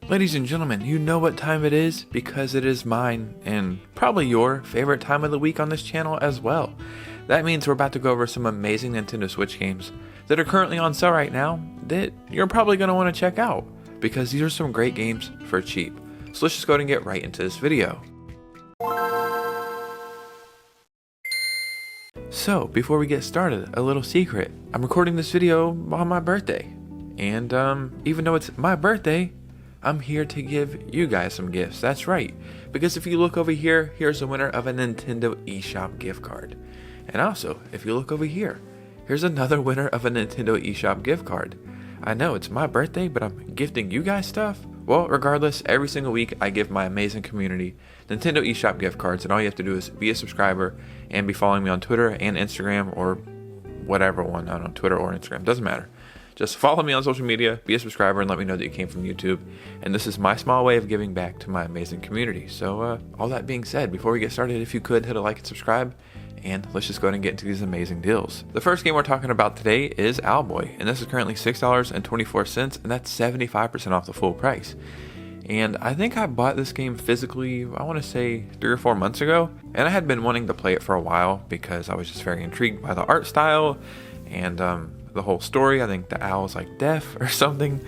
Ladies and gentlemen, you know what time it is because it is mine and probably your favorite time of the week on this channel as well. That means we're about to go over some amazing Nintendo Switch games that are currently on sale right now that you're probably going to want to check out because these are some great games for cheap. So let's just go ahead and get right into this video. So before we get started, a little secret. I'm recording this video on my birthday. And even though it's my birthday, I'm here to give you guys some gifts. That's right, because if you look over here, here's the winner of a Nintendo eShop gift card. And also, if you look over here, here's another winner of a Nintendo eShop gift card. I know it's my birthday, but I'm gifting you guys stuff. Well, regardless, every single week I give my amazing community Nintendo eShop gift cards, and all you have to do is be a subscriber and be following me on Twitter and Instagram or whatever one, I don't know, Twitter or Instagram, doesn't matter. Just follow me on social media, be a subscriber, and let me know that you came from YouTube. And this is my small way of giving back to my amazing community. So all that being said, before we get started, if you could hit a like and subscribe, and let's just go ahead and get into these amazing deals. The first game we're talking about today is OWLBOY, and this is currently $6.24, and that's 75% off the full price. And I think I bought this game physically, I want to say 3 or 4 months ago, and I had been wanting to play it for a while because I was just very intrigued by the art style and the whole story. I think the owl is like deaf or something.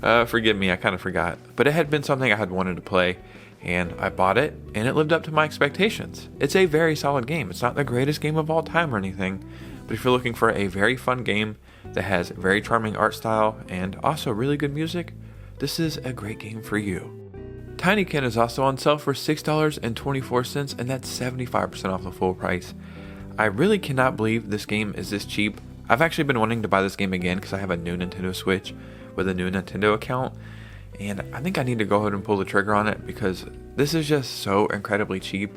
Forgive me, I kind of forgot. But it had been something I had wanted to play, and I bought it, and it lived up to my expectations. It's a very solid game. It's not the greatest game of all time or anything, but if you're looking for a very fun game that has very charming art style and also really good music, this is a great game for you. TINYKIN is also on sale for $6.24, and that's 75% off the full price. I really cannot believe this game is this cheap. I've actually been wanting to buy this game again because I have a new Nintendo Switch with a new Nintendo account, and I think I need to go ahead and pull the trigger on it because this is just so incredibly cheap,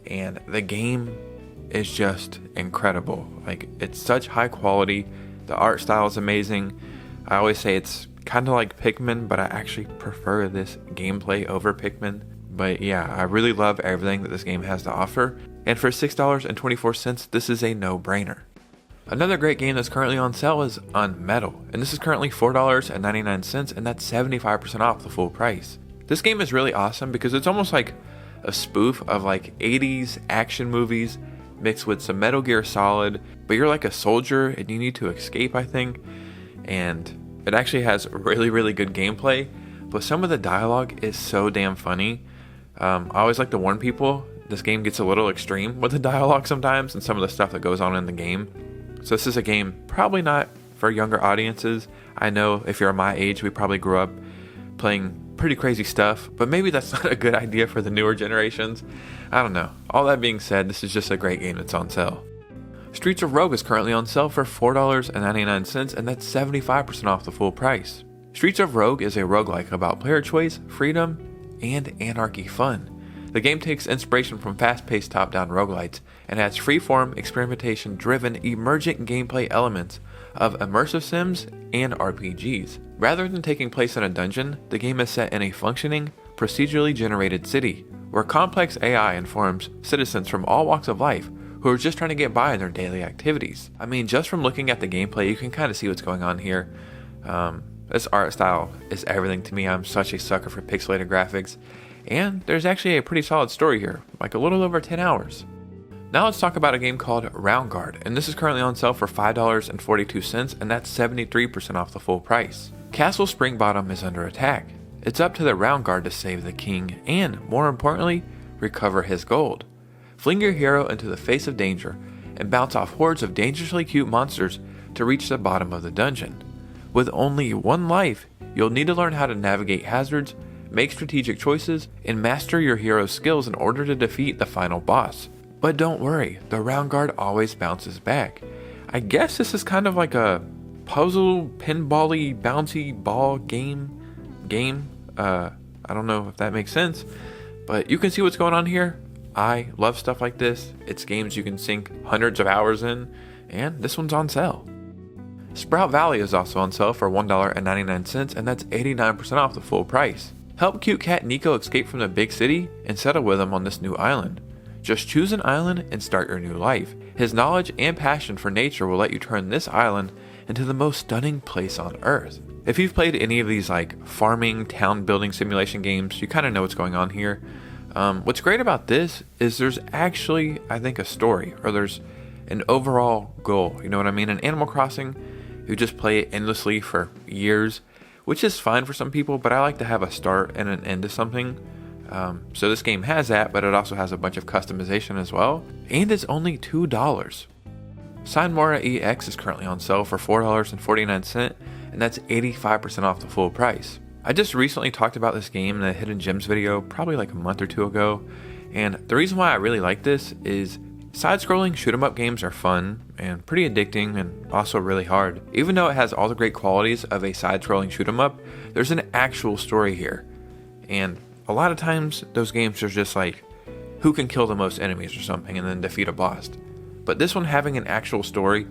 and the game is just incredible. Like, it's such high quality, the art style is amazing. I always say it's kind of like Pikmin, but I actually prefer this gameplay over Pikmin. But yeah, I really love everything that this game has to offer, and for $6.24, this is a no-brainer. Another great game that's currently on sale is UNMETAL, and this is currently $4.99, and that's 75% off the full price. This game is really awesome because it's almost like a spoof of like 80s action movies mixed with some Metal Gear Solid, but you're like a soldier and you need to escape, I think, and it actually has really good gameplay, but some of the dialogue is so damn funny. I always like to warn people, this game gets a little extreme with the dialogue sometimes and some of the stuff that goes on in the game. So this is a game probably not for younger audiences. I know if you're my age, we probably grew up playing pretty crazy stuff, but maybe that's not a good idea for the newer generations. I don't know. All that being said, this is just a great game that's on sale. Streets of Rogue is currently on sale for $4.99, and that's 75% off the full price. Streets of Rogue is a roguelike about player choice, freedom, and anarchy fun. The game takes inspiration from fast-paced top-down roguelites and adds free-form, experimentation-driven, emergent gameplay elements of immersive sims and RPGs. Rather than taking place in a dungeon, the game is set in a functioning, procedurally generated city, where complex AI informs citizens from all walks of life who are just trying to get by in their daily activities. I mean, just from looking at the gameplay, you can kind of see what's going on here. This art style is everything to me. I'm such a sucker for pixelated graphics. And there's actually a pretty solid story here, like a little over 10 hours. Now let's talk about a game called ROUNDGUARD, and this is currently on sale for $5.42, and that's 73% off the full price. Castle Springbottom is under attack. It's up to the ROUNDGUARD to save the king, and more importantly, recover his gold. Fling your hero into the face of danger, and bounce off hordes of dangerously cute monsters to reach the bottom of the dungeon. With only one life, you'll need to learn how to navigate hazards, make strategic choices, and master your hero's skills in order to defeat the final boss. But don't worry, the ROUNDGUARD always bounces back. I guess this is kind of like a puzzle, pinball-y, bouncy ball game. I don't know if that makes sense, but you can see what's going on here. I love stuff like this. It's games you can sink hundreds of hours in, and this one's on sale. Sprout Valley is also on sale for $1.99, and that's 89% off the full price. Help cute cat Nico escape from the big city and settle with him on this new island. Just choose an island and start your new life. His knowledge and passion for nature will let you turn this island into the most stunning place on Earth. If you've played any of these like farming, town building simulation games, you kind of know what's going on here. What's great about this is there's actually, I think, a story, or there's an overall goal. You know what I mean? In Animal Crossing, you just play it endlessly for years, which is fine for some people, but I like to have a start and an end to something. So this game has that, but it also has a bunch of customization as well, and it's only $2. SINE MORA EX is currently on sale for $4.49, and that's 85% off the full price. I just recently talked about this game in a Hidden Gems video, probably like a month or two ago, and the reason why I really like this is side-scrolling shoot-'em-up games are fun and pretty addicting and also really hard. Even though it has all the great qualities of a side-scrolling shoot-'em-up, there's an actual story here. And a lot of times, those games are just like, who can kill the most enemies or something and then defeat a boss. But this one having an actual story,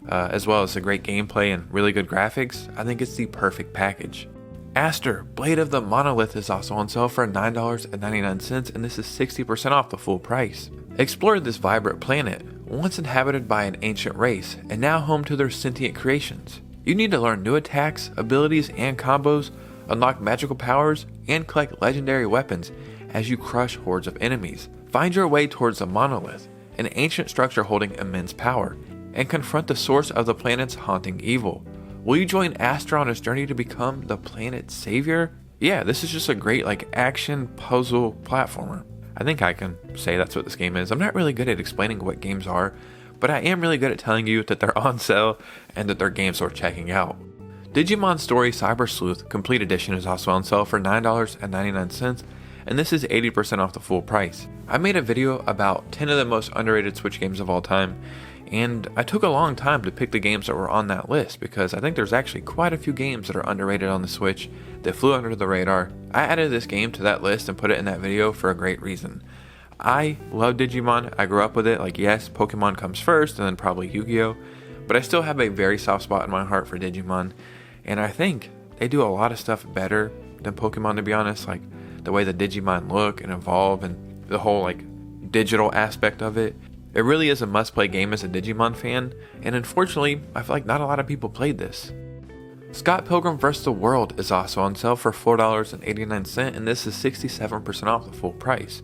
as well as a great gameplay and really good graphics, I think it's the perfect package. ASTOR, Blade of the Monolith, is also on sale for $9.99, and this is 60% off the full price. Explore this vibrant planet, once inhabited by an ancient race, and now home to their sentient creations. You need to learn new attacks, abilities, and combos, unlock magical powers, and collect legendary weapons as you crush hordes of enemies. Find your way towards the Monolith, an ancient structure holding immense power, and confront the source of the planet's haunting evil. Will you join ASTOR on his journey to become the planet's savior? Yeah, this is just a great like action puzzle platformer. I think I can say that's what this game is. I'm not really good at explaining what games are, but I am really good at telling you that they're on sale and that they're games worth checking out. Digimon Story Cyber Sleuth Complete Edition is also on sale for $9.99, and this is 80% off the full price. I made a video about 10 of the most underrated Switch games of all time, and I took a long time to pick the games that were on that list because I think there's actually quite a few games that are underrated on the Switch that flew under the radar. I added this game to that list and put it in that video for a great reason. I love Digimon, I grew up with it, like yes, Pokemon comes first and then probably Yu-Gi-Oh! But I still have a very soft spot in my heart for Digimon, and I think they do a lot of stuff better than Pokemon, to be honest, like the way the Digimon look and evolve and the whole like digital aspect of it. It really is a must-play game as a Digimon fan, and unfortunately, I feel like not a lot of people played this. Scott Pilgrim vs. the World is also on sale for $4.89, and this is 67% off the full price.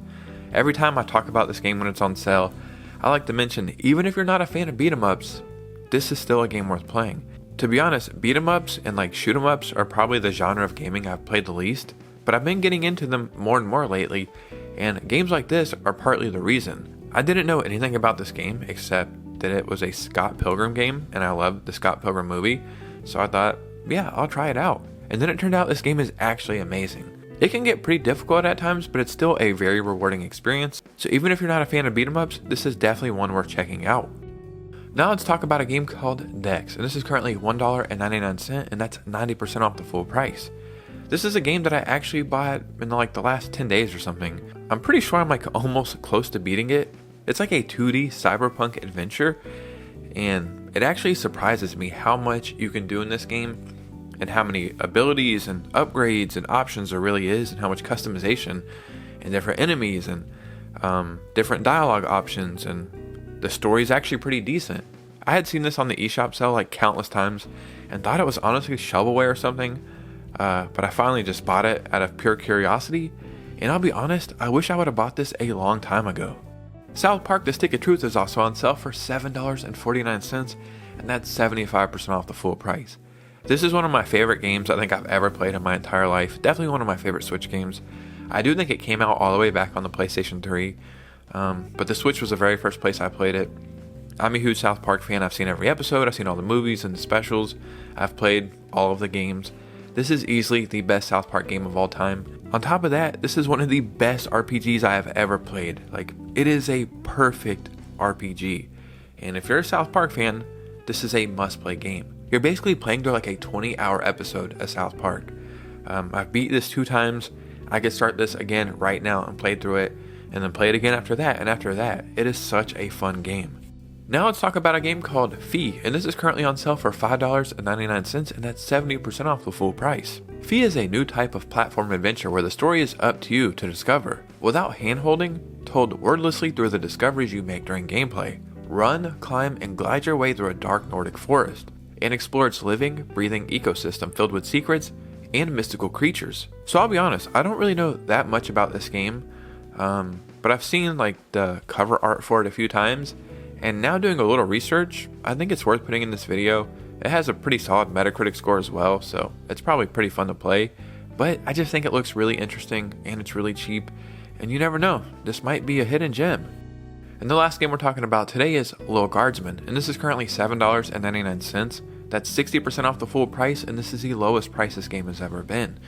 Every time I talk about this game when it's on sale, I like to mention, even if you're not a fan of beat-em-ups, this is still a game worth playing. To be honest, beat-em-ups and like shoot-em-ups are probably the genre of gaming I've played the least, but I've been getting into them more and more lately, and games like this are partly the reason. I didn't know anything about this game except that it was a Scott Pilgrim game, and I loved the Scott Pilgrim movie, so I thought, yeah, I'll try it out. And then it turned out this game is actually amazing. It can get pretty difficult at times, but it's still a very rewarding experience, so even if you're not a fan of beat-em-ups, this is definitely one worth checking out. Now let's talk about a game called Dex, and this is currently $1.99, and that's 90% off the full price. This is a game that I actually bought in like the last 10 days or something. I'm pretty sure I'm like almost close to beating it. It's like a 2D cyberpunk adventure, and it actually surprises me how much you can do in this game and how many abilities and upgrades and options there really is, and how much customization and different enemies and different dialogue options, and the story is actually pretty decent. I had seen this on the Eshop Sale like countless times and thought it was honestly shovelware or something, but I finally just bought it out of pure curiosity, and I'll be honest, I wish I would have bought this a long time ago. South Park: The Stick of Truth is also on sale for $7.49, and that's 75% off the full price. This is one of my favorite games I think I've ever played in my entire life. Definitely one of my favorite Switch games. I do think it came out all the way back on the PlayStation 3, but the Switch was the very first place I played it. I'm a huge South Park fan. I've seen every episode, I've seen all the movies and the specials, I've played all of the games. This is easily the best South Park game of all time. On top of that, this is one of the best RPGs I have ever played. Like, it is a perfect RPG. And if you're a South Park fan, this is a must-play game. You're basically playing through like a 20-hour episode of South Park. I've beat this 2 times. I could start this again right now and play through it, and then play it again after that, and after that. It is such a fun game. Now let's talk about a game called Fee, and this is currently on sale for $5.99, and that's 70% off the full price. Fee is a new type of platform adventure where the story is up to you to discover, without hand-holding, told wordlessly through the discoveries you make during gameplay. Run, climb, and glide your way through a dark Nordic forest. and explore its living, breathing ecosystem filled with secrets and mystical creatures. So I'll be honest, I don't really know that much about this game, but I've seen like the cover art for it a few times, and now doing a little research, I think it's worth putting in this video. It has a pretty solid Metacritic score as well, so it's probably pretty fun to play, but I just think it looks really interesting and it's really cheap, and you never know, this might be a hidden gem. And the last game we're talking about today is Little Guardsman, and this is currently $7.99. That's 60% off the full price, and this is the lowest price this game has ever been.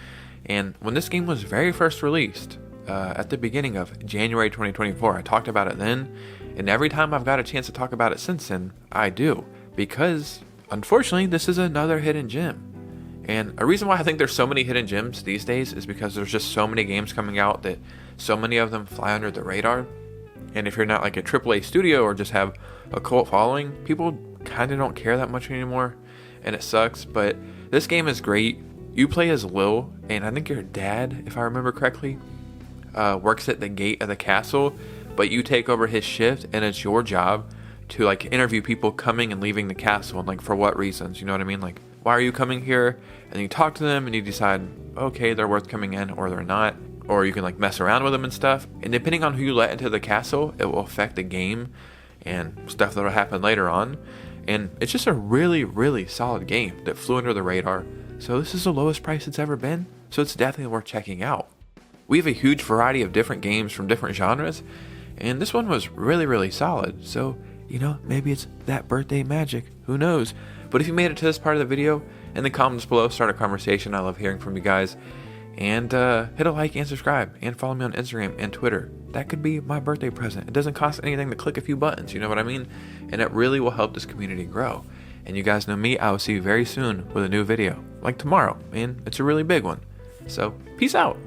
And when this game was very first released, at the beginning of January 2024, I talked about it then, and every time I've got a chance to talk about it since then, I do, because unfortunately this is another hidden gem. And a reason why I think there's so many hidden gems these days is because there's just so many games coming out that so many of them fly under the radar. And if you're not like a AAA studio or just have a cult following, people kind of don't care that much anymore, and it sucks. But this game is great. You play as Lil, and I think your dad, if I remember correctly, works at the gate of the castle, but you take over his shift, and it's your job to like interview people coming and leaving the castle, and like for what reasons, you know what I mean? Like, why are you coming here? And you talk to them and you decide, okay, they're worth coming in or they're not. Or you can like mess around with them and stuff. And depending on who you let into the castle, it will affect the game and stuff that will happen later on. And it's just a really, really solid game that flew under the radar. So this is the lowest price it's ever been. So it's definitely worth checking out. We have a huge variety of different games from different genres, and this one was really, really solid. So, you know, maybe it's that birthday magic. Who knows? But if you made it to this part of the video, in the comments below, start a conversation. I love hearing from you guys. And hit a like and subscribe, and follow me on Instagram and Twitter. That could be my birthday present. It doesn't cost anything to click a few buttons, you know what I mean? And it really will help this community grow. And you guys know me, I will see you very soon with a new video, like tomorrow, and it's a really big one. So, peace out.